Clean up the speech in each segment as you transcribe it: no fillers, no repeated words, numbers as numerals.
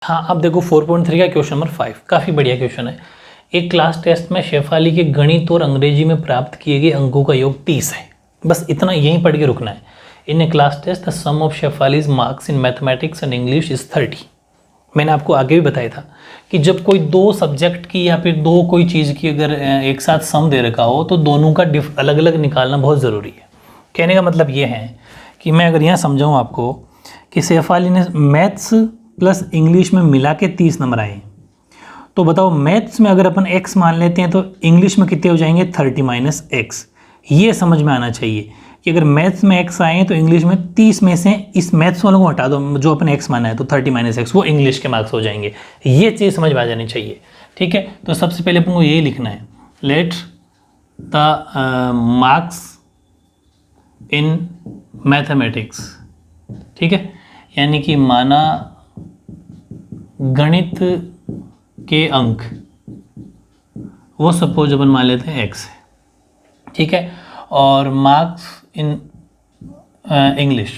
हाँ, अब देखो 4.3 का क्वेश्चन नंबर 5 काफ़ी बढ़िया क्वेश्चन है। एक क्लास टेस्ट में शेफाली के गणित और अंग्रेजी में प्राप्त किए गए अंकों का योग 30 है। बस इतना यहीं पढ़ के रुकना है। In a class test the sum of Shefali's marks in mathematics and English is 30। मैंने आपको आगे भी बताया था कि जब कोई दो सब्जेक्ट की या फिर दो कोई चीज़ की अगर एक साथ सम दे रखा हो तो दोनों का अलग अलग निकालना बहुत ज़रूरी है। कहने का मतलब ये है कि मैं अगर यहाँ समझाऊँ आपको कि शेफाली ने मैथ्स प्लस इंग्लिश में मिला के 30 नंबर आए, तो बताओ मैथ्स में अगर अपन x मान लेते हैं तो इंग्लिश में कितने हो जाएंगे 30 माइनस एक्स। ये समझ में आना चाहिए कि अगर मैथ्स में x आए तो इंग्लिश में 30 में से इस मैथ्स वालों को हटा दो, जो अपन x माना है तो 30 माइनस एक्स वो इंग्लिश के मार्क्स हो जाएंगे। ये चीज़ समझ में आ जानी चाहिए। ठीक है, तो सबसे पहले अपन को यही लिखना है, let the marks in mathematics. ठीक है, यानी कि माना गणित के अंक वो सपोज अपन मान लेते हैं x है। ठीक है, और मार्क्स इन इंग्लिश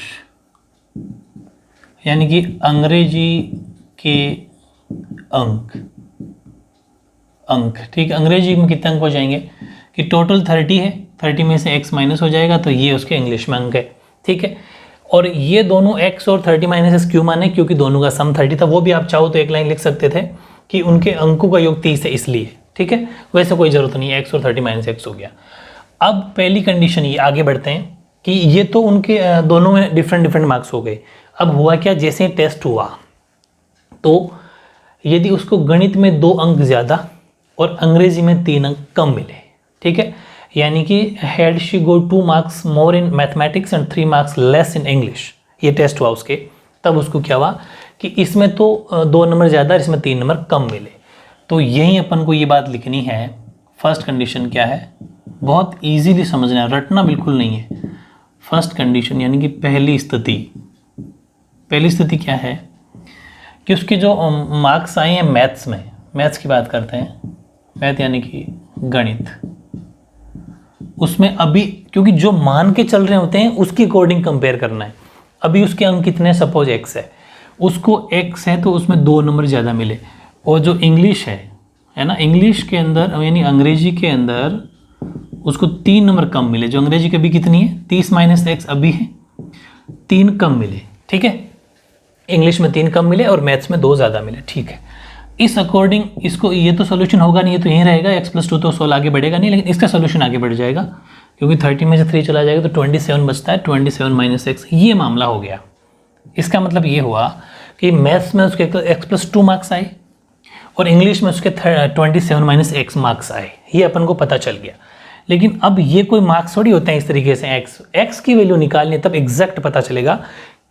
यानी कि अंग्रेजी के अंक। ठीक है, अंग्रेजी में कितने अंक हो जाएंगे कि टोटल 30 है, 30 में से x माइनस हो जाएगा तो ये उसके इंग्लिश में अंक है। ठीक है, और ये दोनों x और 30 माइनस एक्स क्यों माने, क्योंकि दोनों का सम 30 था। वो भी आप चाहो तो एक लाइन लिख सकते थे कि उनके अंकों का योग 30 है इसलिए। ठीक है, वैसे कोई ज़रूरत नहीं है, x और 30 माइनस एक्स हो गया। अब पहली कंडीशन ये, आगे बढ़ते हैं कि ये तो उनके दोनों में डिफरेंट मार्क्स हो गए। अब हुआ क्या, जैसे टेस्ट हुआ तो यदि उसको गणित में 2 अंक ज़्यादा और अंग्रेजी में 3 अंक कम मिले, ठीक है, यानी कि had she go 2 marks more in mathematics and 3 marks less in English, ये टेस्ट हुआ उसके, तब उसको क्या हुआ कि इसमें तो 2 नंबर ज़्यादा, इसमें 3 नंबर कम मिले। तो यहीं अपन को ये बात लिखनी है। फर्स्ट कंडीशन क्या है, बहुत इजीली समझना है, रटना बिल्कुल नहीं है। फर्स्ट कंडीशन यानी कि पहली स्थिति क्या है कि उसके जो मार्क्स आए हैं मैथ्स में, मैथ्स की बात करते हैं, मैथ यानी कि गणित, उसमें अभी क्योंकि जो मान के चल रहे होते हैं उसके अकॉर्डिंग कंपेयर करना है। अभी उसके अंक कितने, सपोज x है, उसको x है तो उसमें 2 नंबर ज़्यादा मिले। और जो इंग्लिश है ना, इंग्लिश के अंदर यानी अंग्रेजी के अंदर उसको 3 नंबर कम मिले। जो अंग्रेजी की अभी कितनी है 30 माइनस एक्स अभी है, 3 कम मिले। ठीक है, इंग्लिश में 3 कम मिले और मैथ्स में 2 ज़्यादा मिले। ठीक है, इस अकॉर्डिंग इसको, ये तो सोल्यूशन होगा नहीं, ये तो यहीं रहेगा, x+2 तो 16 आगे बढ़ेगा नहीं, लेकिन इसका सोल्यूशन आगे बढ़ जाएगा क्योंकि 30 में से 3 चला जाएगा तो 27 बचता है, 27 माइनस एक्स, ये मामला हो गया। इसका मतलब ये हुआ कि मैथ्स में उसके x+2 मार्क्स आए और इंग्लिश में उसके 27 माइनस एक्स मार्क्स आए, ये अपन को पता चल गया। लेकिन अब ये कोई मार्क्स थोड़ी होते हैं इस तरीके से, एक्स की वैल्यू निकालनी तब एग्जैक्ट पता चलेगा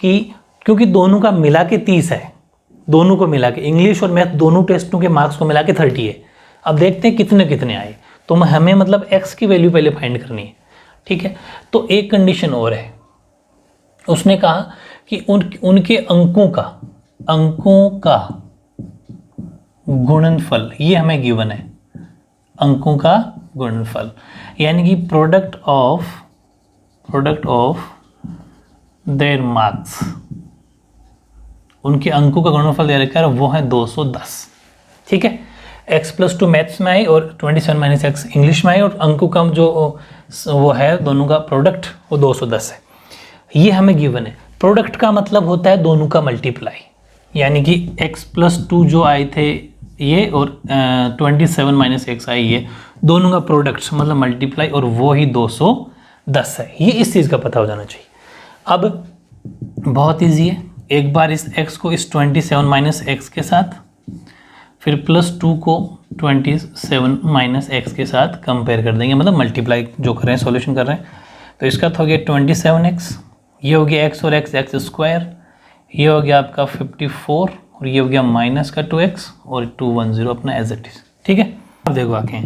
कि क्योंकि दोनों का मिला के 30 है, दोनों को मिला के इंग्लिश और मैथ दोनों टेस्टों के मार्क्स को मिला के 30 है। अब देखते हैं कितने कितने आए, तो हमें मतलब x की वैल्यू पहले फाइंड करनी है। ठीक है, तो एक कंडीशन और है, उसने कहा कि उनके अंकों का गुणनफल, ये हमें गिवन है, अंकों का गुणनफल यानी कि प्रोडक्ट ऑफ देयर मार्क्स, उनके अंकों का गुणनफल दे रखा है, वो है 210। ठीक है, x+2 मैथ्स में आई और 27 माइनस एक्स इंग्लिश में आई और अंकों का जो वो है दोनों का प्रोडक्ट वो 210 है। ये हमें गिवन है। प्रोडक्ट का मतलब होता है दोनों का मल्टीप्लाई, यानी कि x+2 जो आए थे ये और 27 माइनस एक्स आई, ये दोनों का प्रोडक्ट मतलब मल्टीप्लाई, और वो ही 210 है। ये इस चीज़ का पता हो जाना चाहिए। अब बहुत ईजी है, एक बार इस x को इस 27 माइनस एक्स के साथ, फिर +2 को 27 माइनस एक्स के साथ कंपेयर कर देंगे, मतलब मल्टीप्लाई जो कर रहे हैं, सॉल्यूशन कर रहे हैं। तो इसका तो हो गया 27x, ये हो गया x और x स्क्वायर, ये हो गया आपका 54 और ये हो गया माइनस का 2x और 210 अपना एज इट इज। ठीक है, अब देखो आगे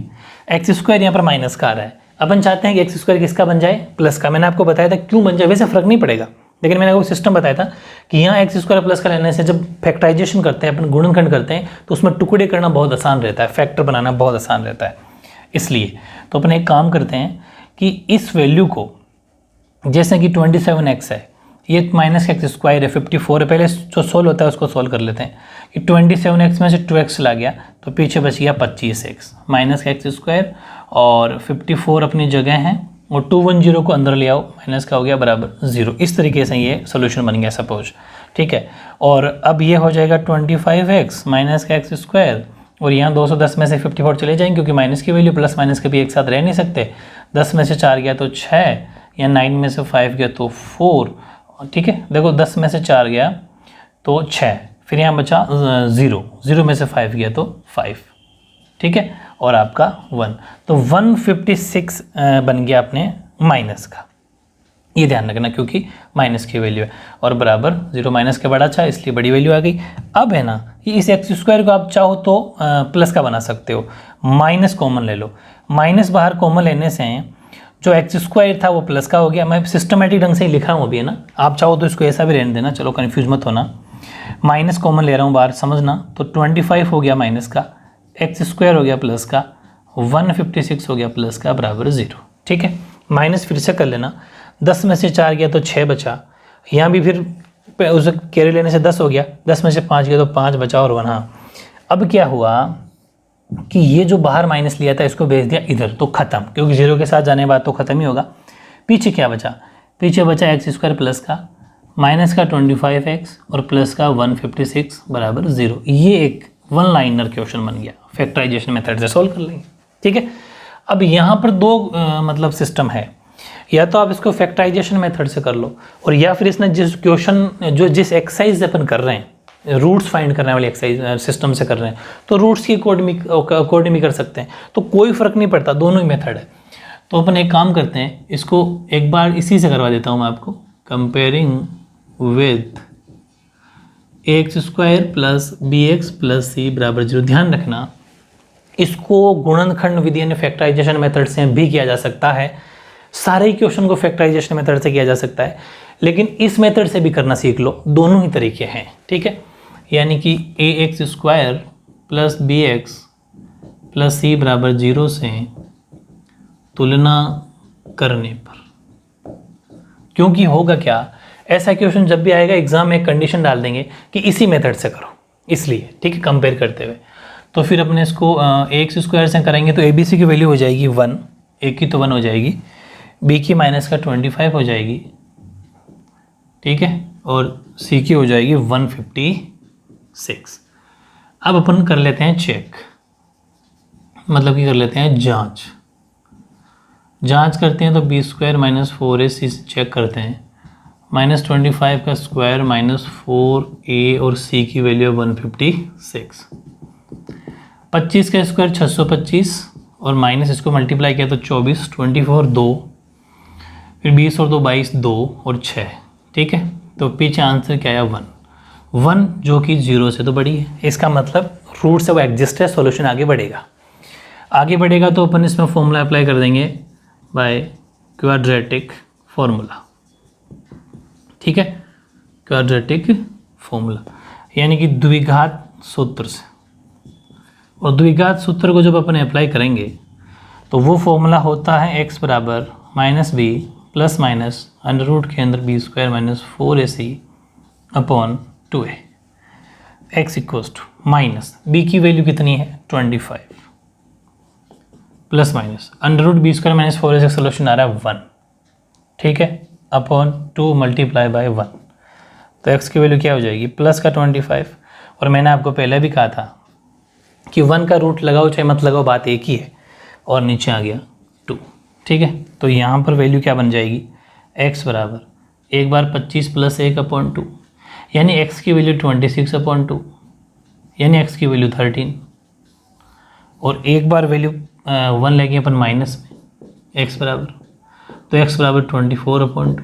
एक्स स्क्वायर यहाँ पर माइनस का आ रहा है, अपन चाहते हैं कि एक्स स्क्वायर किसका बन जाए, प्लस का। मैंने आपको बताया था क्यों बन जाए, वैसे फर्क नहीं पड़ेगा, लेकिन मैंने आपको सिस्टम बताया था कि यहाँ एक्स स्क्वायर प्लस का लेने से जब फैक्टराइजेशन करते हैं, अपन गुणनखंड करते हैं, तो उसमें टुकड़े करना बहुत आसान रहता है, फैक्टर बनाना बहुत आसान रहता है। इसलिए तो अपन एक काम करते हैं कि इस वैल्यू को, जैसे कि 27x है, ये माइनस का एक्स स्क्वायर है 54 है, पहले जो सोल्व होता है उसको सोल्व कर लेते हैं कि 27x में से 2x चला गया तो पीछे बच गया 25x, माइनस का एक्स स्क्वायर और 54 अपनी जगह है और 210 को अंदर ले आओ, माइनस का हो गया बराबर 0। इस तरीके से ये सोल्यूशन बन गया सपोज, ठीक है। और अब ये हो जाएगा 25x माइनस का एक्स स्क्वायर और यहाँ 210 में से 54 चले जाएंगे क्योंकि माइनस की वैल्यू प्लस माइनस के भी एक साथ रह नहीं सकते। 10 में से 4 गया तो 6 या 9 में से 5 गया तो 4, ठीक है। देखो 10 में से 4 गया तो 6, फिर यहाँ बचा 0 में से 5 गया तो 5, ठीक है, और आपका 1, तो 156 बन गया अपने माइनस का। ये ध्यान रखना क्योंकि माइनस की वैल्यू है और बराबर 0 माइनस के बड़ा अच्छा इसलिए बड़ी वैल्यू आ गई। अब है ना ये इस एक्स स्क्वायर को आप चाहो तो प्लस का बना सकते हो, माइनस कॉमन ले लो, माइनस बाहर कॉमन लेने से जो एक्स स्क्वायर था वो प्लस का हो गया। मैं सिस्टमेटिक ढंग से ही लिखा हूँ अभी, है ना, आप चाहो तो इसको ऐसा भी रहने देना, चलो कन्फ्यूज मत होना। माइनस कॉमन ले रहा हूँ बाहर, समझना, तो 25 हो गया माइनस का, एक्स स्क्वायर हो गया प्लस का, 156 हो गया प्लस का बराबर 0, ठीक है। माइनस फिर से कर लेना, 10 में से 4 गया तो 6 बचा, यहाँ भी फिर उसे कैरी लेने से 10 हो गया, 10 में से 5 गया तो 5 बचा और 1। हाँ, अब क्या हुआ कि ये जो बाहर माइनस लिया था इसको भेज दिया इधर, तो ख़त्म, क्योंकि 0 के साथ जाने के बाद तो ख़त्म ही होगा। पीछे क्या बचा, पीछे बचा एक्स स्क्वायर प्लस का माइनस का 25x और प्लस का 156 बराबर 0। ये एक वन लाइनर क्वेश्चन बन गया, फैक्टराइजेशन मेथड से सॉल्व कर लेंगे, ठीक है। अब यहाँ पर दो मतलब सिस्टम है, या तो आप इसको फैक्टराइजेशन मेथड से कर लो और या फिर इसने जिस क्वेश्चन जिस एक्सरसाइज अपन कर रहे हैं रूट्स फाइंड करने वाली एक्सरसाइज सिस्टम से कर रहे हैं तो रूट्स की अकॉर्डिंग भी कर सकते हैं, तो कोई फ़र्क नहीं पड़ता, दोनों ही मेथड है। तो अपन एक काम करते हैं, इसको एक बार इसी से करवा देता हूँ मैं आपको, comparing with X square plus B X plus C बराबर 0। ध्यान रखना इसको गुणनखंड विधि यानी फैक्टराइजेशन मेथड से भी किया जा सकता है, सारे ही क्वेश्चन को फैक्टराइजेशन मेथड से किया जा सकता है, लेकिन इस मेथड से भी करना सीख लो, दोनों ही तरीके हैं, ठीक है। यानी कि A X square plus B X plus C बराबर 0 से तुलना करने पर, क्योंकि होगा क्या, ऐसा क्वेश्चन जब भी आएगा एग्जाम में एक कंडीशन डाल देंगे कि इसी मेथड से करो, इसलिए, ठीक है, कंपेयर करते हुए। तो फिर अपने इसको ए एक्स स्क्वायर से करेंगे तो ए बी सी की वैल्यू हो जाएगी 1, ए की तो 1 हो जाएगी, बी की माइनस का 25 हो जाएगी, ठीक है, और सी की हो जाएगी 156। अब अपन कर लेते हैं चेक, मतलब कि कर लेते हैं जांच करते हैं, तो बी स्क्वायर माइनस 4ac से चेक करते हैं, -25 का स्क्वायर -4a और c की वैल्यू 156, 25 का स्क्वायर 625 और माइनस इसको मल्टीप्लाई किया तो 24, 24 2, फिर 20 और 2 22, 2 और 6, ठीक है। तो पीछे आंसर क्या आया 1 जो कि 0 से तो बड़ी है, इसका मतलब रूट से वो एग्जिस्ट है, सॉल्यूशन आगे बढ़ेगा तो अपन इसमें फॉर्मूला अप्लाई कर देंगे बाय क्वाड्रेटिक फॉर्मूला, ठीक है, क्वाड्रेटिक फॉर्मूला यानी कि द्विघात सूत्र से। और द्विघात सूत्र को जब अपन अप्लाई करेंगे तो वो फॉर्मूला होता है x बराबर -b plus minus under root के अंदर B square minus 4ac upon 2a, x equals to minus B की वैल्यू कितनी है 25 plus minus under root B square minus 4ac solution आ रहा है 1, ठीक है, अपॉन 2 मल्टीप्लाई बाय 1, तो x की वैल्यू क्या हो जाएगी प्लस का 25। और मैंने आपको पहले भी कहा था कि 1 का रूट लगाओ चाहे मत लगाओ बात एक ही है, और नीचे आ गया 2, ठीक है। तो यहाँ पर वैल्यू क्या बन जाएगी x बराबर एक बार 25 प्लस 1 अपॉन 2 यानी x की वैल्यू 26 अपॉन 2 यानी x की वैल्यू 13, और एक बार वैल्यू 1 लेंगे अपन माइनस में x बराबर, तो x बराबर 24 अपॉन 2,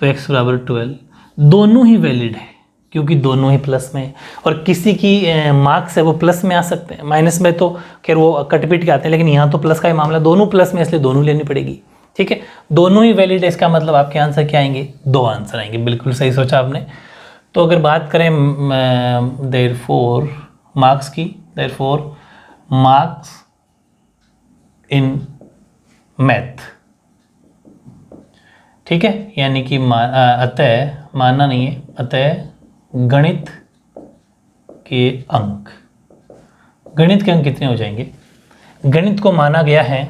तो x बराबर 12। दोनों ही वैलिड है क्योंकि दोनों ही प्लस में है, और किसी की मार्क्स है वो प्लस में आ सकते हैं, माइनस में तो खैर वो कटपीट के आते हैं, लेकिन यहाँ तो प्लस का ही मामला, दोनों प्लस में इसलिए दोनों लेनी पड़ेगी, ठीक है। दोनों ही वैलिड है, इसका मतलब आपके आंसर क्या आएंगे 2 आंसर आएंगे, बिल्कुल सही सोचा आपने। तो अगर बात करें देयरफॉर मार्क्स की, देयरफॉर मार्क्स इन मैथ, ठीक है, यानी कि अतः माना नहीं है, अतः गणित के अंक, गणित के अंक कितने हो जाएंगे? गणित को माना गया है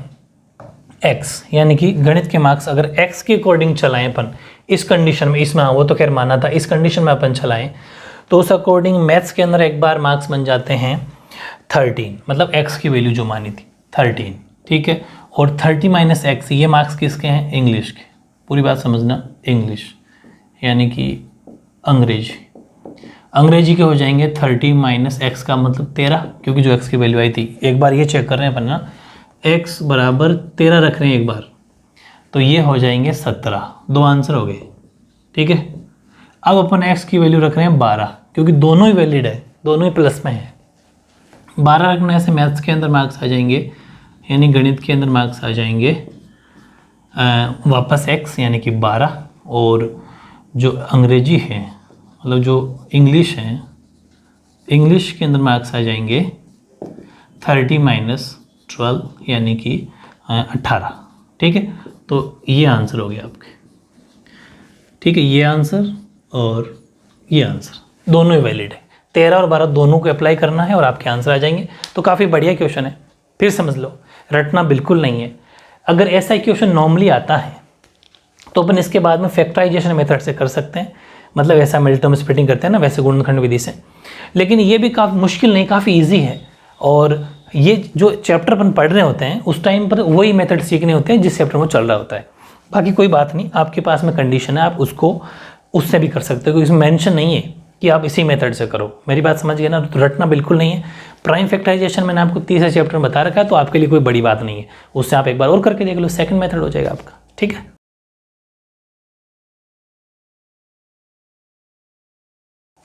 x, यानी कि गणित के मार्क्स अगर x के अकॉर्डिंग चलाएं अपन इस कंडीशन में, इसमें वो तो खैर माना था, इस कंडीशन में अपन चलाएं तो उस अकॉर्डिंग मैथ्स के अंदर एक बार मार्क्स बन जाते हैं 13, मतलब x की वैल्यू जो मानी थी 13, ठीक है। और 30 माइनस एक्स, ये मार्क्स किसके हैं? इंग्लिश के, पूरी बात समझना, इंग्लिश यानी कि अंग्रेजी, अंग्रेजी के हो जाएंगे 30 माइनस एक्स का मतलब 13, क्योंकि जो x की वैल्यू आई थी, एक बार ये चेक कर रहे हैं अपन ना, x बराबर 13 रख रहे हैं एक बार, तो ये हो जाएंगे 17, दो आंसर हो गए, ठीक है। अब अपन x की वैल्यू रख रहे हैं 12, क्योंकि दोनों ही वैलिड है, दोनों ही प्लस में है। 12 रखने से मैथ्स के अंदर मार्क्स आ जाएंगे, यानी गणित के अंदर मार्क्स आ जाएंगे वापस x यानी कि 12, और जो अंग्रेजी है मतलब जो इंग्लिश है, इंग्लिश के अंदर मार्क्स आ जाएंगे 30 माइनस 12 यानी कि 18, ठीक है। तो ये आंसर हो गया आपके, ठीक है, ये आंसर और ये आंसर दोनों ही वैलिड है, 13 और 12 दोनों को अप्लाई करना है और आपके आंसर आ जाएंगे। तो काफ़ी बढ़िया क्वेश्चन है, फिर समझ लो, रटना बिल्कुल नहीं है। अगर ऐसा क्वेश्चन नॉर्मली आता है तो अपन इसके बाद में फैक्टराइजेशन मेथड से कर सकते हैं, मतलब ऐसा मिलटर्म स्प्लिटिंग करते हैं ना, वैसे गुणनखंड विधि से। लेकिन ये भी काफ़ी मुश्किल नहीं, काफ़ी ईजी है, और ये जो चैप्टर अपन पढ़ रहे होते हैं उस टाइम पर वही मेथड सीखने होते हैं जिस चैप्टर में चल रहा होता है। बाकी कोई बात नहीं, आपके पास में कंडीशन है, आप उसको उससे भी कर सकते हो, इसमें मेंशन नहीं है कि आप इसी मेथड से करो। मेरी बात समझ गए ना? तो रटना बिल्कुल नहीं है। प्राइम फैक्टराइजेशन मैंने आपको तीसरे चैप्टर में बता रखा है, तो आपके लिए कोई बड़ी बात नहीं है, उससे आप एक बार और करके देख लो, सेकंड मेथड हो जाएगा आपका, ठीक है।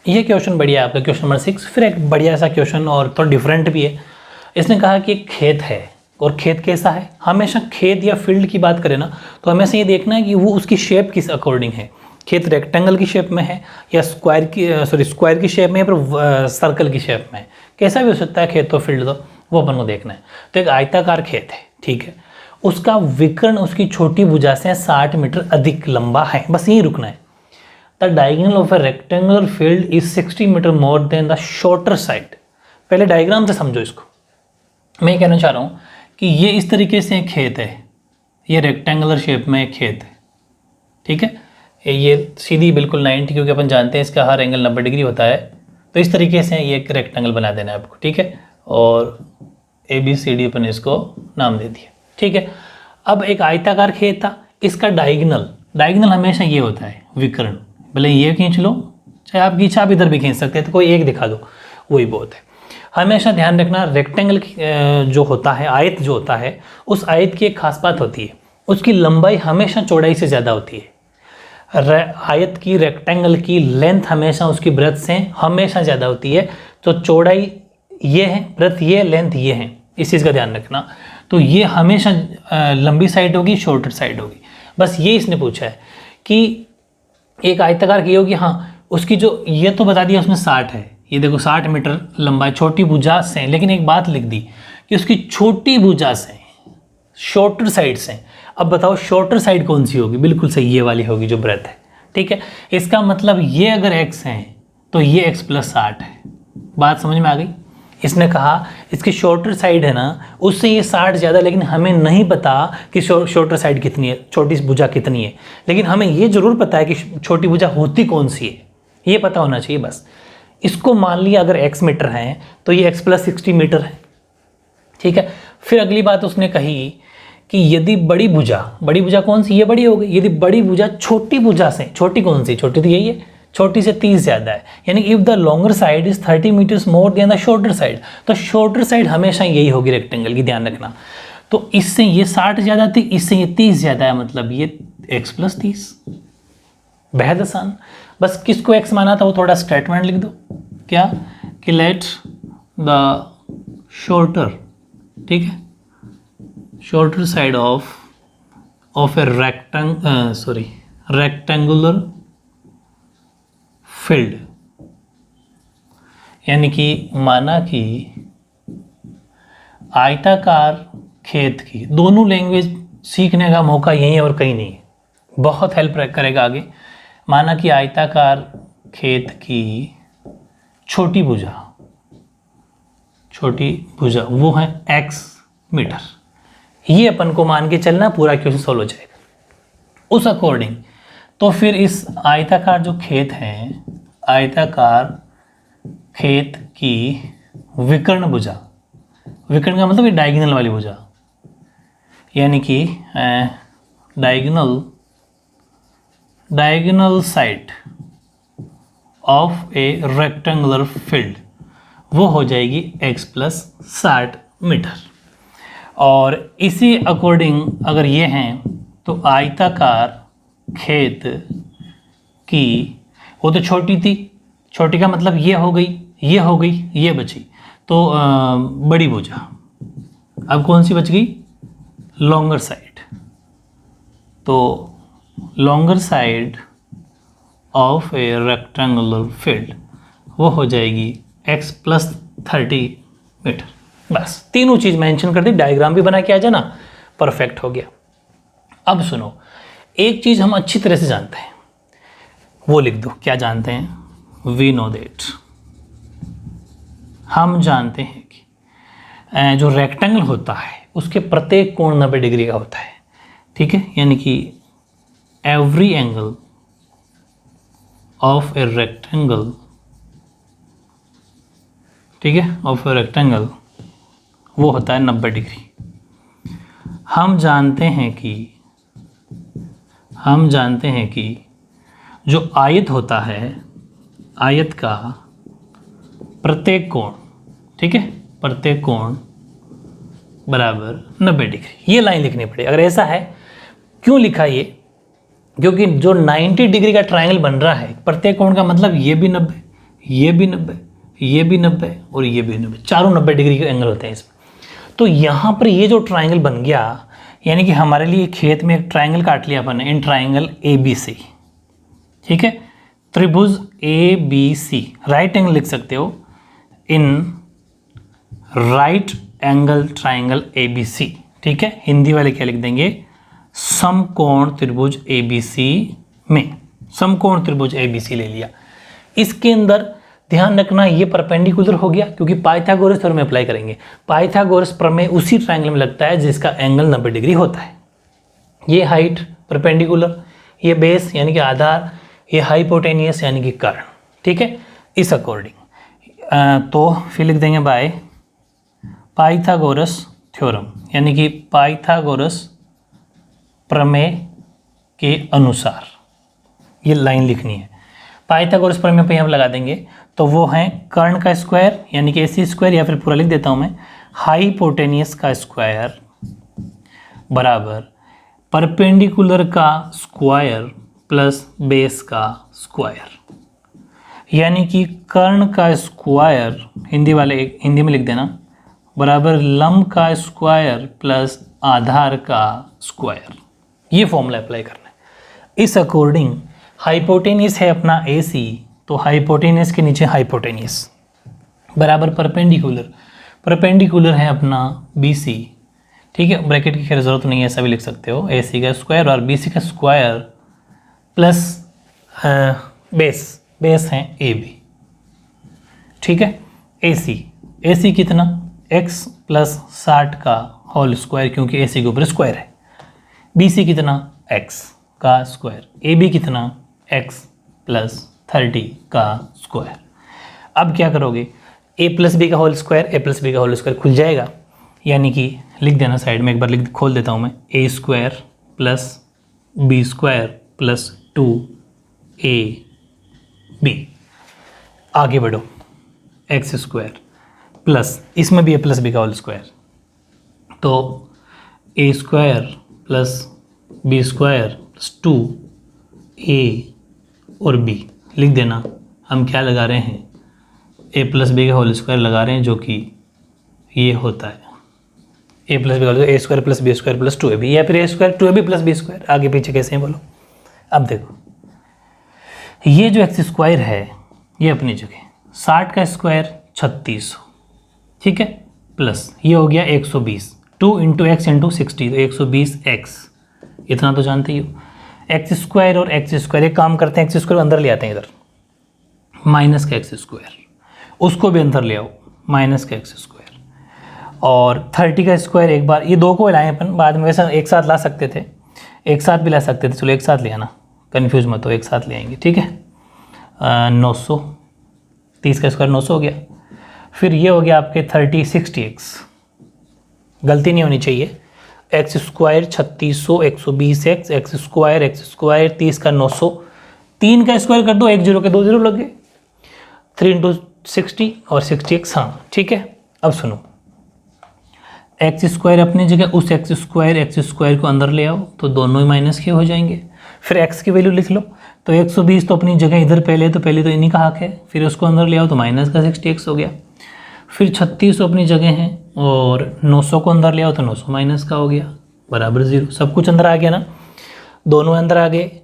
ये क्वेश्चन बढ़िया है आपका, क्वेश्चन नंबर 6। फिर एक बढ़िया सा क्वेश्चन और थोड़ा डिफरेंट भी है। इसने कहा कि एक खेत है, और खेत कैसा है? हमेशा खेत या फील्ड की बात करें ना, तो हमेशा ये देखना है कि वो उसकी शेप किस अकॉर्डिंग है। खेत रेक्टेंगल की शेप में है या स्क्वायर की शेप में, या फिर सर्कल की शेप में है, कैसा भी हो सकता है खेत तो फील्ड, तो वो अपन को देखना है। तो एक आयताकार खेत है, ठीक है, उसका विकर्ण उसकी छोटी भुजा से 60 मीटर अधिक लंबा है, बस यही रुकना है। The diagonal of a rectangular field is 60 metre more than the shorter side. पहले डायग्राम से समझो इसको। मैं कहना चाह रहा हूँ कि ये इस तरीके से एक खेत है, ये रेक्टेंगुलर शेप में एक खेत है, ठीक है, ये सीधी बिल्कुल 90, क्योंकि अपन जानते हैं इसका हर एंगल 90 डिग्री होता है। तो इस तरीके से ये एक रेक्टेंगल बना देना है आपको, ठीक है, और ABCD अपन इसको नाम दे दिया, ठीक है। अब एक आयताकार खेत था, इसका डायगोनल हमेशा ये होता है विकर्ण, भले ये खींच लो, चाहे आप खींचा आप इधर भी खींच सकते हैं, तो कोई एक दिखा दो, वही बहुत है। हमेशा ध्यान रखना, रेक्टेंगल जो होता है, आयत जो होता है, उस आयत की एक खास बात होती है, उसकी लंबाई हमेशा चौड़ाई से ज़्यादा होती है। आयत की, रेक्टेंगल की लेंथ हमेशा उसकी ब्रेथ से हमेशा ज़्यादा होती है। तो चौड़ाई ये है, ब्रेथ ये, लेंथ ये है, इस चीज़ का ध्यान रखना। तो ये हमेशा लंबी साइड होगी, शॉर्टर साइड होगी, बस ये इसने पूछा है कि एक आयताकार की होगी, हाँ, उसकी जो ये तो बता दिया उसमें 60 है, ये देखो 60 मीटर लंबाई छोटी भुजा से, लेकिन एक बात लिख दी कि उसकी छोटी भुजा से, शॉर्टर साइड से। अब बताओ शॉर्टर साइड कौन सी होगी? बिल्कुल सही, ये वाली होगी जो ब्रेथ है, ठीक है। इसका मतलब ये अगर x है तो ये x प्लस 60 है। बात समझ में आ गई? इसने कहा इसकी शॉर्टर साइड है ना, उससे ये 60 ज़्यादा, लेकिन हमें नहीं पता कि शॉर्टर साइड कितनी है, छोटी भुजा कितनी है, लेकिन हमें ये जरूर पता है कि छोटी भुजा होती कौन सी है, ये पता होना चाहिए बस। इसको मान लिया अगर x मीटर है तो ये x प्लस 60 मीटर है, ठीक है। फिर अगली बात उसने कही कि यदि बड़ी भुजा कौन सी? ये बड़ी हो गई। यदि बड़ी भुजा छोटी भुजा से, छोटी कौन सी? छोटी तो यही है, छोटी से 30 ज़्यादा है, यानी if the longer side is 30 metres more than the shorter side, तो शॉर्टर साइड हमेशा यही होगी रेक्टेंगल की, ध्यान रखना। तो इससे ये 60 ज़्यादा थी, इससे ये 30 ज़्यादा है, मतलब ये x प्लस 30। बेहद आसान, बस किसको x माना था वो थोड़ा स्टेटमेंट लिख दो, क्या कि लेट द शॉर्टर, ठीक है, shorter side of a rectangular field, यानी कि माना कि आयताकार खेत की, दोनों लैंग्वेज सीखने का मौका यहीं और कहीं नहीं है, बहुत हेल्प करेगा आगे। माना कि आयताकार खेत की छोटी भुजा वो है x मीटर। ये अपन को मान के चलना, पूरा क्वेश्चन सॉल्व हो जाएगा उस अकॉर्डिंग। तो फिर इस आयताकार जो खेत है, आयताकार खेत की विकर्ण भुजा, विकर्ण का मतलब ये डायगोनल वाली भुजा, यानी कि diagonal side of a rectangular field, वो हो जाएगी x + 60 मीटर। और इसी अकॉर्डिंग अगर ये हैं तो आयताकार खेत की, वो तो छोटी थी, छोटी का मतलब ये हो गई, ये हो गई, ये बची, तो बड़ी भुजा। अब कौन सी बच गई? Longer side. तो longer side of a rectangular field वो हो जाएगी x + 30 मीटर। बस तीनों चीज़ मेंशन कर दी, डायग्राम भी बना के आ जाना, परफेक्ट हो गया। अब सुनो, एक चीज़ हम अच्छी तरह से जानते हैं, वो लिख दो। क्या जानते हैं? वी नो दैट, हम जानते हैं कि जो रेक्टेंगल होता है उसके प्रत्येक कोण 90 डिग्री का होता है। ठीक है, यानी कि every angle of a rectangle, ठीक है, ऑफ ए रेक्टेंगल वो होता है 90 डिग्री। हम जानते हैं कि जो आयत होता है, आयत का प्रत्येक कोण, ठीक है, प्रत्येक कोण बराबर 90 डिग्री। ये लाइन लिखनी पड़ेगी। अगर ऐसा है, क्यों लिखा ये? क्योंकि जो 90 डिग्री का ट्रायंगल बन रहा है, प्रत्येक कोण का मतलब ये भी 90, ये भी 90, ये भी 90 और ये भी 90, चारों 90 डिग्री के एंगल होते हैं इसमें। तो यहाँ पर ये जो ट्रायंगल बन गया, यानी कि हमारे लिए खेत में एक ट्रायंगल काट लिया अपन ने, इन ट्रायंगल ABC, ठीक है, त्रिभुज ABC, राइट एंगल लिख सकते हो, in right angle triangle ABC, ठीक है। हिंदी वाले क्या लिख देंगे? समकोण त्रिभुज ABC में, समकोण त्रिभुज ABC ले लिया। इसके अंदर ध्यान रखना ये परपेंडिकुलर हो गया, क्योंकि पाइथागोरस थ्योरम में अप्लाई करेंगे। पाइथागोरस प्रमेय उसी ट्रायंगल में लगता है जिसका एंगल 90 डिग्री होता है। ये हाइट परपेंडिकुलर, ये बेस यानी कि आधार, ये हाइपोटेनियस यानी कि कर्ण, ठीक है, इस अकॉर्डिंग। तो फिर लिख देंगे बाय पाइथागोरस थ्योरम, यानी कि पाइथागोरस प्रमेय के अनुसार ये लाइन लिखनी है। पाइथागोरस प्रमेय पे हम लगा देंगे, तो वो है कर्ण का स्क्वायर यानी कि AC स्क्वायर, या फिर पूरा लिख देता हूँ मैं, हाइपोटेनियस का स्क्वायर बराबर परपेंडिकुलर का स्क्वायर प्लस बेस का स्क्वायर, यानी कि कर्ण का स्क्वायर, हिंदी वाले हिंदी में लिख देना, बराबर लंब का स्क्वायर प्लस आधार का स्क्वायर। ये फॉर्मूला अप्लाई करना है। इस अकॉर्डिंग हाइपोटेनियस है अपना AC, तो हाइपोटेनियस के नीचे हाइपोटेनियस बराबर परपेंडिकुलर, परपेंडिकुलर है अपना BC, ठीक है, ब्रैकेट की खैर जरूरत नहीं है, ऐसा भी लिख सकते हो, AC का स्क्वायर और BC का स्क्वायर प्लस बेस, बेस है AB, ठीक है। AC कितना? x + 60 का होल स्क्वायर, क्योंकि AC के ऊपर स्क्वायर है। BC कितना? x का स्क्वायर। AB कितना? x + 30 का स्क्वायर। अब क्या करोगे? A + B का होल स्क्वायर, A + B का होल स्क्वायर खुल जाएगा, यानी कि लिख देना साइड में, एक बार खोल देता हूँ मैं, A² + B² + 2AB। आगे बढ़ो, x² प्लस, इसमें भी A + B का होल स्क्वायर, तो A² + B² + 2A और B लिख देना। हम क्या लगा रहे हैं? A + B का होल स्क्वायर लगा रहे हैं, जो कि ये होता है A + B का whole square, A² + B² + 2AB, या फिर A² 2AB + B²। आगे पीछे कैसे हैं बोलो। अब देखो, ये जो x² है ये अपनी जगह, 60 का स्क्वायर 3600, ठीक है, प्लस ये हो गया 120, 2 × x × 60, तो 120x, इतना तो जानते ही हो। एक्स स्क्वायर और एक्स स्क्वायर, एक काम करते हैं, एक्स स्क्वायर अंदर ले आते हैं इधर, माइनस का एक्स स्क्वायर, उसको भी अंदर ले आओ, माइनस का एक्स स्क्वायर, और 30 का स्क्वायर एक बार, ये दो को लाएँ अपन बाद में, वैसे एक साथ ला सकते थे, एक साथ भी ला सकते थे, चलो एक साथ ले आना, कन्फ्यूज मत हो, एक साथ ले आएंगे, ठीक है। 900, 30 का स्क्वायर 900 हो गया। फिर ये हो गया आपके 30 60x, गलती नहीं होनी चाहिए, x square 3600, 120x, x square 30 का 900, 3 का स्क्वायर कर दो, एक जीरो के 2 जीरो लग गए, 3 इंटू 60 और 60x, हाँ ठीक है। अब सुनो, एक्स स्क्वायर अपनी जगह, उस एक्स स्क्वायर को अंदर ले आओ तो दोनों ही माइनस के हो जाएंगे। फिर एक्स की वैल्यू लिख लो, तो 120 तो अपनी जगह इधर पहले तो इन्हीं का हक है, फिर उसको अंदर ले आओ तो माइनस का 60x हो गया। फिर 3600 अपनी जगह है और 900 को अंदर ले आओ तो 900 माइनस का हो गया, बराबर 0। सब कुछ अंदर आ गया ना, दोनों अंदर आ गए,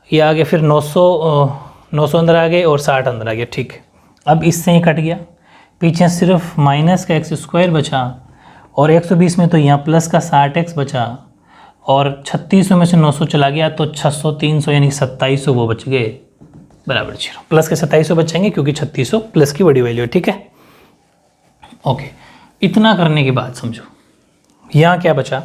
ये आ गया, फिर 900 अंदर आ गए और 60 अंदर आ गया, ठीक है। अब इससे ही कट गया, पीछे सिर्फ माइनस का एक्स स्क्वायर बचा, और 120 में तो यहाँ प्लस का 60x बचा, और 3600 में से 900 चला गया तो 600 300 यानी 2700 वो बच गए, बराबर 0। प्लस के 2700 बचेंगे क्योंकि 3600 प्लस की बड़ी वैल्यू है, ठीक है। ओके, इतना करने के बाद समझो यहाँ क्या बचा,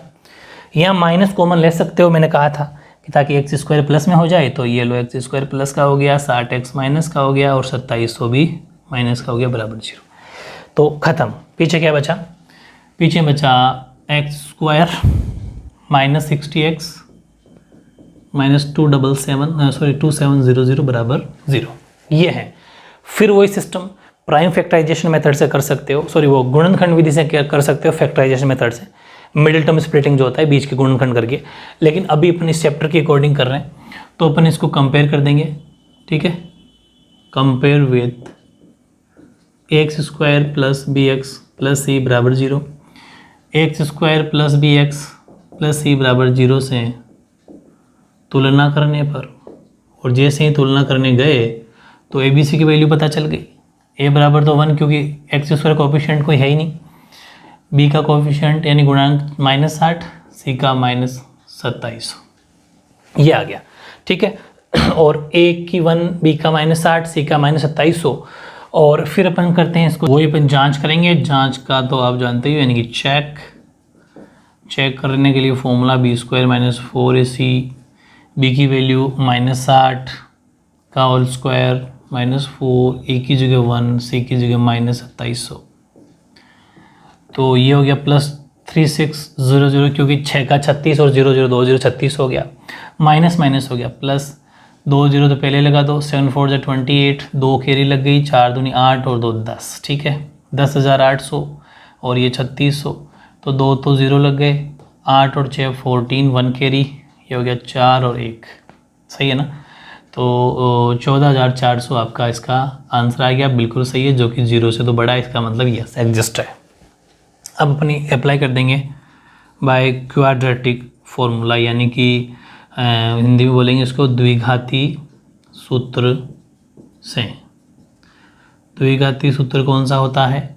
यहाँ माइनस कॉमन ले सकते हो, मैंने कहा था कि ताकि एक्स स्क्वायर प्लस में हो जाए, तो ये लो एक्स स्क्वायर प्लस का हो गया, 60x माइनस का हो गया और 2700 भी माइनस का हो गया, बराबर 0। तो ख़त्म। पीछे क्या बचा, पीछे बचा x square minus 60x minus 2700 बराबर 0, ये है। फिर वही सिस्टम प्राइम फैक्टराइजेशन मेथड से कर सकते हो, सॉरी वो गुणनखंड विधि से कर सकते हो, फैक्टराइजेशन मेथड से, मिडिल टर्म स्प्लिटिंग जो होता है बीच के गुणनखंड करके। लेकिन अभी अपन इस चैप्टर के अकॉर्डिंग कर रहे हैं, तो अपन इसको कंपेयर कर देंगे, ठीक है। Compare with X square plus B X plus C बराबर 0, X square plus B X plus C बराबर 0 से तुलना करने पर, और जैसे ही तुलना करने गए तो ए बी सी की वैल्यू पता चल गई। ए बराबर तो 1 क्योंकि एक्स स्क्वायर कोफिशिएंट कोई है ही नहीं, बी का कोफिशिएंट यानी गुणांक -60, सी का -2700, ये आ गया, ठीक है। और ए की 1, बी का -60, सी का -2700, और फिर अपन करते हैं इसको, वही अपन जांच करेंगे। जांच का तो आप जानते ही, यानी कि चेक करने के लिए formula b square minus 4ac, b की वैल्यू -60 का होल स्क्वायर -4, ए की जगह 1, सी की जगह -2700, तो ये हो गया प्लस 3600, क्योंकि 6 का 36 और 0 0 2 0 36 हो गया, माइनस हो गया, प्लस 2 0 तो पहले लगा दो, 7 4 जो 28, 2 कैरी लग गई, 4 दूनी 8 और 2 10, ठीक है, 10,800 और ये 3600, तो 2 तो 0 लग गए, 8 और 6 14, 1 कैरी, ये हो गया 4 और 1, सही है ना। तो 14,400 आपका इसका आंसर आ गया, बिल्कुल सही है, जो कि 0 से तो बड़ा है, इसका मतलब यस एग्जिस्ट है। अब अपनी अप्लाई कर देंगे बाय क्वाड्रेटिक फॉर्मूला, यानी कि हिंदी में बोलेंगे इसको द्विघाती सूत्र से। द्विघाती सूत्र कौन सा होता है,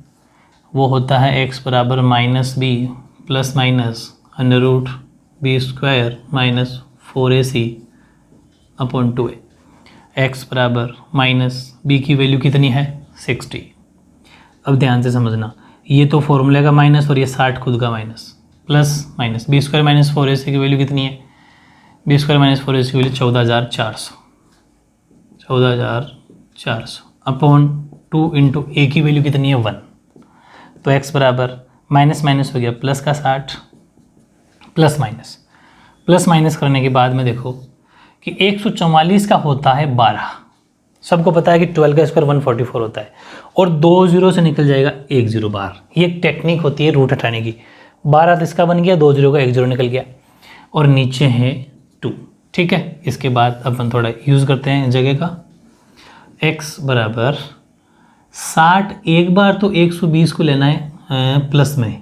वो होता है x बराबर -b plus minus √b square minus 4ac upon 2a। x बराबर -b की वैल्यू कितनी है 60। अब ध्यान से समझना, ये तो फॉर्मूले का माइनस और ये 60 खुद का minus, plus minus b square minus 4ac की वैल्यू कितनी है, बी स्क्वायर माइनस 4ac की वैल्यू 14,400 अपॉन 2 इंटू ए की वैल्यू कितनी है 1। तो x बराबर माइनस हो गया प्लस का 60 प्लस माइनस करने के बाद में देखो कि 144 का होता है 12, सबको पता है कि 12 का स्क्वायर 144 होता है, और 2 0 से निकल जाएगा 1 0 बाहर। ये एक टेक्निक होती है रूट हटाने की। 12 तो इसका बन गया, 2 0 का 1 0 निकल गया, और नीचे है 2, ठीक है। इसके बाद अपन थोड़ा यूज़ करते हैं जगह का, x बराबर 60, एक बार तो 120 को लेना है प्लस में,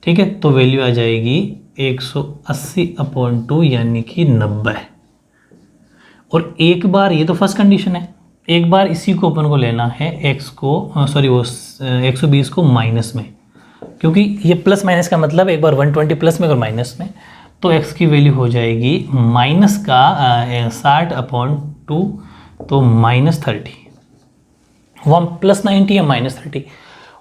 ठीक है, तो वैल्यू आ जाएगी 180 अपॉन 2 यानी कि 90। और एक बार, ये तो फर्स्ट कंडीशन है, एक बार इसी को अपन को लेना है x को, सॉरी वो 120 को माइनस में, क्योंकि ये प्लस माइनस का मतलब एक बार 120 प्लस में और माइनस में, तो x की वैल्यू हो जाएगी माइनस का 60/2, तो -30, वह +90 या -30।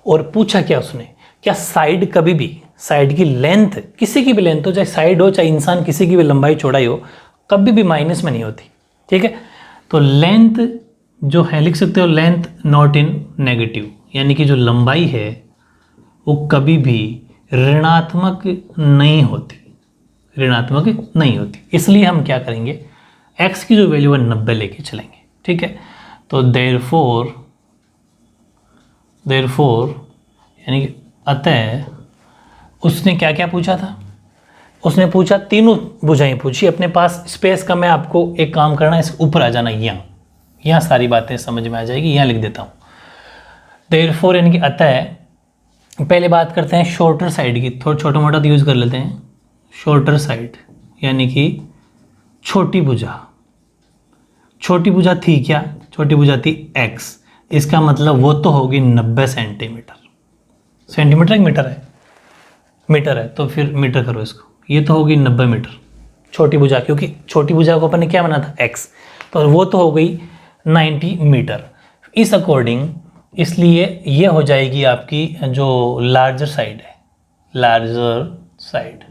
और पूछा क्या उसने, क्या साइड कभी भी, साइड की लेंथ, किसी की भी लेंथ हो, चाहे साइड हो चाहे इंसान, किसी की भी लंबाई चौड़ाई हो, कभी भी माइनस में नहीं होती। ठीक है, तो लेंथ जो है लिख सकते हो लेंथ नॉट इन नेगेटिव, यानी कि जो लंबाई है वो कभी भी ऋणात्मक नहीं होती, ऋणात्मक नहीं होती। इसलिए हम क्या करेंगे, x की जो वैल्यू है 90 लेके चलेंगे। ठीक है, तो देयरफॉर यानी कि अतः उसने क्या क्या पूछा था, उसने पूछा तीनों भुजाएं पूछी। अपने पास स्पेस का, मैं आपको एक काम करना, इसके ऊपर आ जाना, यहाँ सारी बातें समझ में आ जाएगी, यहाँ लिख देता हूँ। देयरफॉर यानी कि अतः, पहले बात करते हैं शॉर्टर साइड की, थोड़ा छोटा मोटा यूज़ कर लेते हैं। शॉर्टर साइड यानी कि छोटी भुजा, छोटी भुजा थी क्या, छोटी भुजा थी x, इसका मतलब वो तो होगी 90 सेंटीमीटर। सेंटीमीटर एक मीटर है, मीटर है, तो फिर मीटर करो इसको, ये तो होगी 90 मीटर छोटी भुजा, क्योंकि छोटी भुजा को अपन ने क्या बना था x, तो वो तो हो गई 90 मीटर। इस अकॉर्डिंग, इसलिए ये हो जाएगी आपकी जो लार्जर साइड है, लार्जर साइड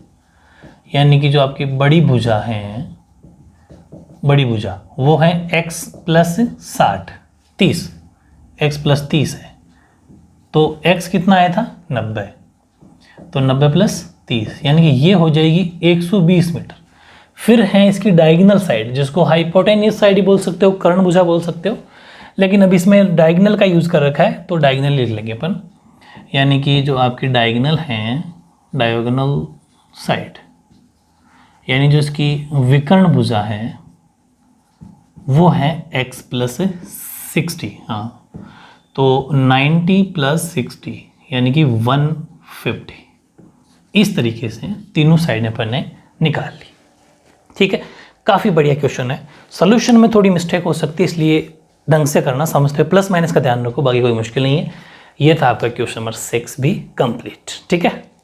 यानी कि जो आपकी बड़ी भुजा है, बड़ी भुजा वो है x + 60, 30, x + 30 है, तो x कितना आया था 90, तो 90 + 30 यानी कि ये हो जाएगी 120 मीटर। फिर है इसकी डायगोनल साइड, जिसको हाइपोटेन्यूस साइड ही बोल सकते हो, कर्ण भुजा बोल सकते हो, लेकिन अब इसमें डायगोनल का यूज़ कर रखा है तो डायगोनल लिख लेंगे अपन। यानी कि जो आपकी डायगोनल है, डायगोनल साइड यानी जो इसकी विकर्ण भुजा है वो है x + 60, हाँ, तो 90 + 60 यानी कि 150। इस तरीके से तीनों साइडें अपन ने निकाल ली। ठीक है, काफ़ी बढ़िया क्वेश्चन है। सॉल्यूशन में थोड़ी मिस्टेक हो सकती है, इसलिए ढंग से करना, समझते हुए प्लस माइनस का ध्यान रखो, बाकी कोई मुश्किल नहीं है। ये था आपका क्वेश्चन नंबर 6 भी कंप्लीट। ठीक है।